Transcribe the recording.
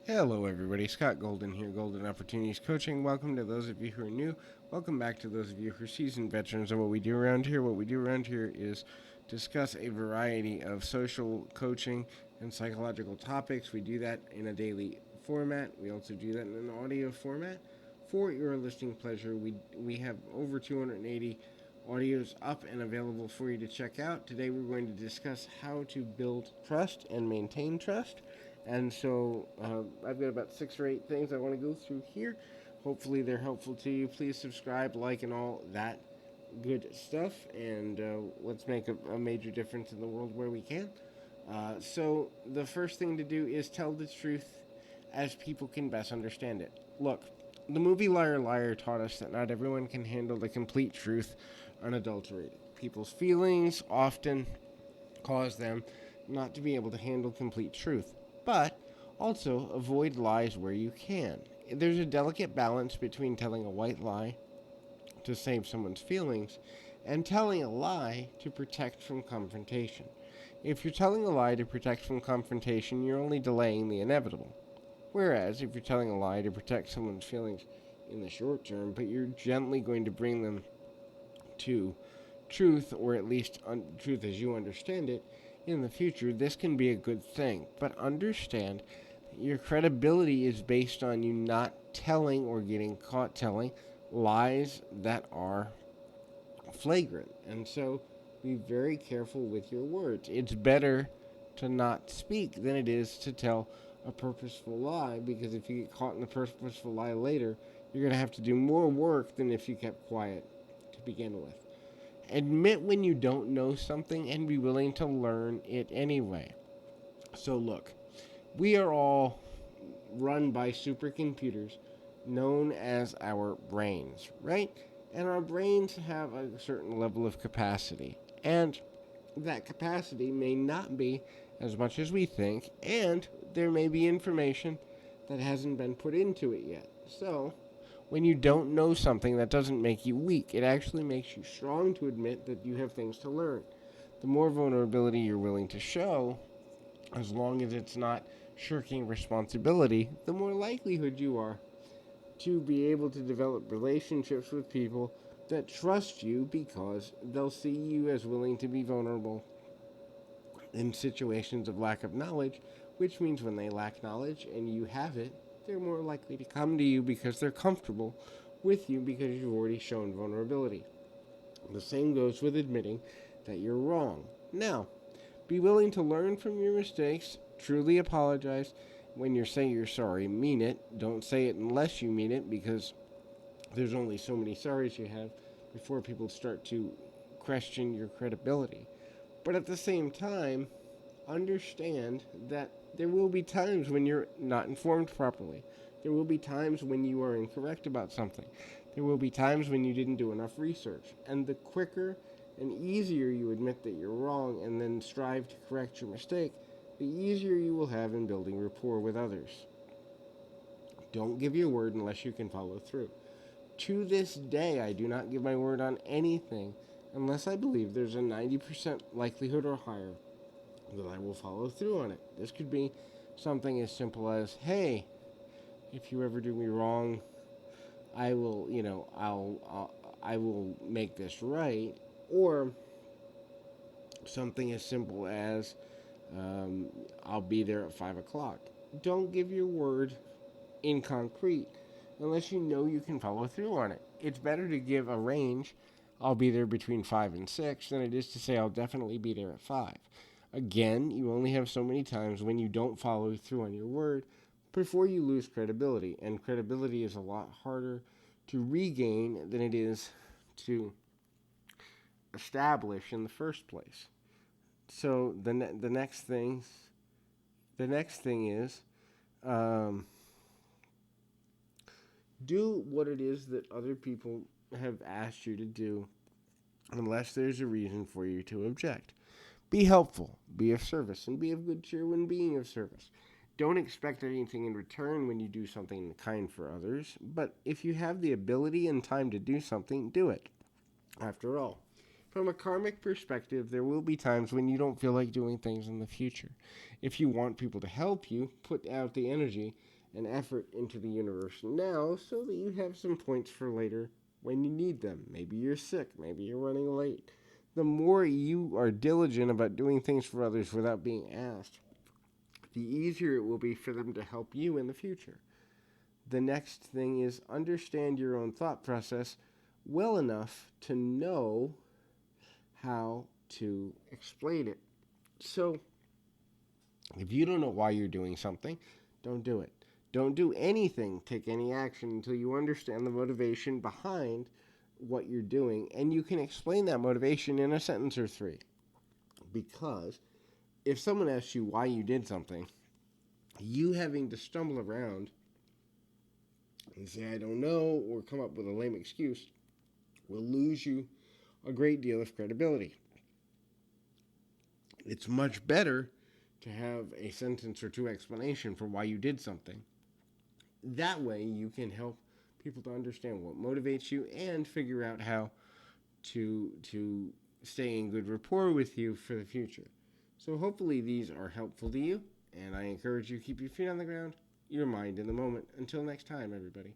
Hello, everybody. Scott Golden here, Golden Opportunities Coaching. Welcome to those of you who are new. Welcome back to those of you who are seasoned veterans of what we do around here. What we do around here is discuss a variety of social coaching and psychological topics. We do that in a daily format. We also do that in an audio format for your listening pleasure. We have over 280 audios up and available for you to check out. Today, we're going to discuss how to build trust and maintain trust. And so I've got about 6 or 8 things I want to go through here. Hopefully, they're helpful to you. Please subscribe, like, and all that good stuff. And let's make a major difference in the world where we can. So, the first thing to do is tell the truth as people can best understand it. Look, the movie Liar Liar taught us that not everyone can handle the complete truth unadulterated. People's feelings often cause them not to be able to handle complete truth. But also avoid lies where you can. There's a delicate balance between telling a white lie to save someone's feelings and telling a lie to protect from confrontation. If you're telling a lie to protect from confrontation, you're only delaying the inevitable. Whereas if you're telling a lie to protect someone's feelings in the short term, but you're gently going to bring them to truth, or at least truth as you understand it, in the future, this can be a good thing. But understand that your credibility is based on you not telling or getting caught telling lies that are flagrant. And so be very careful with your words. It's better to not speak than it is to tell a purposeful lie, because if you get caught in the purposeful lie later, you're going to have to do more work than if you kept quiet to begin with. Admit when you don't know something and be willing to learn it anyway. So, look, we are all run by supercomputers known as our brains, right? And our brains have a certain level of capacity. And that capacity may not be as much as we think, and there may be information that hasn't been put into it yet. So, when you don't know something, that doesn't make you weak. It actually makes you strong to admit that you have things to learn. The more vulnerability you're willing to show, as long as it's not shirking responsibility, the more likelihood you are to be able to develop relationships with people that trust you, because they'll see you as willing to be vulnerable in situations of lack of knowledge, which means when they lack knowledge and you have it, they're more likely to come to you because they're comfortable with you because you've already shown vulnerability. The same goes with admitting that you're wrong. Now, be willing to learn from your mistakes, truly apologize. When you say you're sorry, mean it. Don't say it unless you mean it, because there's only so many sorries you have before people start to question your credibility. But at the same time, understand that there will be times when you're not informed properly. There will be times when you are incorrect about something. There will be times when you didn't do enough research. And the quicker and easier you admit that you're wrong and then strive to correct your mistake, the easier you will have in building rapport with others. Don't give your word unless you can follow through. To this day, I do not give my word on anything unless I believe there's a 90% likelihood or higher that I will follow through on it. This could be something as simple as, hey, if you ever do me wrong, I will, I will make this right. Or something as simple as, I'll be there at 5 o'clock. Don't give your word in concrete unless you know you can follow through on it. It's better to give a range, I'll be there between 5 and 6, than it is to say I'll definitely be there at 5. Again, you only have so many times when you don't follow through on your word before you lose credibility. And credibility is a lot harder to regain than it is to establish in the first place. So the next thing is, um, do what it is that other people have asked you to do, unless there's a reason for you to object. Be helpful, be of service, and be of good cheer when being of service. Don't expect anything in return when you do something kind for others, but if you have the ability and time to do something, do it. After all, from a karmic perspective, there will be times when you don't feel like doing things in the future. If you want people to help you, put out the energy and effort into the universe now so that you have some points for later when you need them. Maybe you're sick, maybe you're running late. The more you are diligent about doing things for others without being asked, the easier it will be for them to help you in the future. The next thing is understand your own thought process well enough to know how to explain it. So, if you don't know why you're doing something, don't do it. Don't do anything, take any action until you understand the motivation behind what you're doing, and you can explain that motivation in a sentence or three. Because if someone asks you why you did something, you having to stumble around and say, I don't know, or come up with a lame excuse, will lose you a great deal of credibility. It's much better to have a sentence or two explanation for why you did something. That way you can help people to understand what motivates you and figure out how to stay in good rapport with you for the future. So hopefully these are helpful to you, and I encourage you to keep your feet on the ground, your mind in the moment. Until next time, everybody.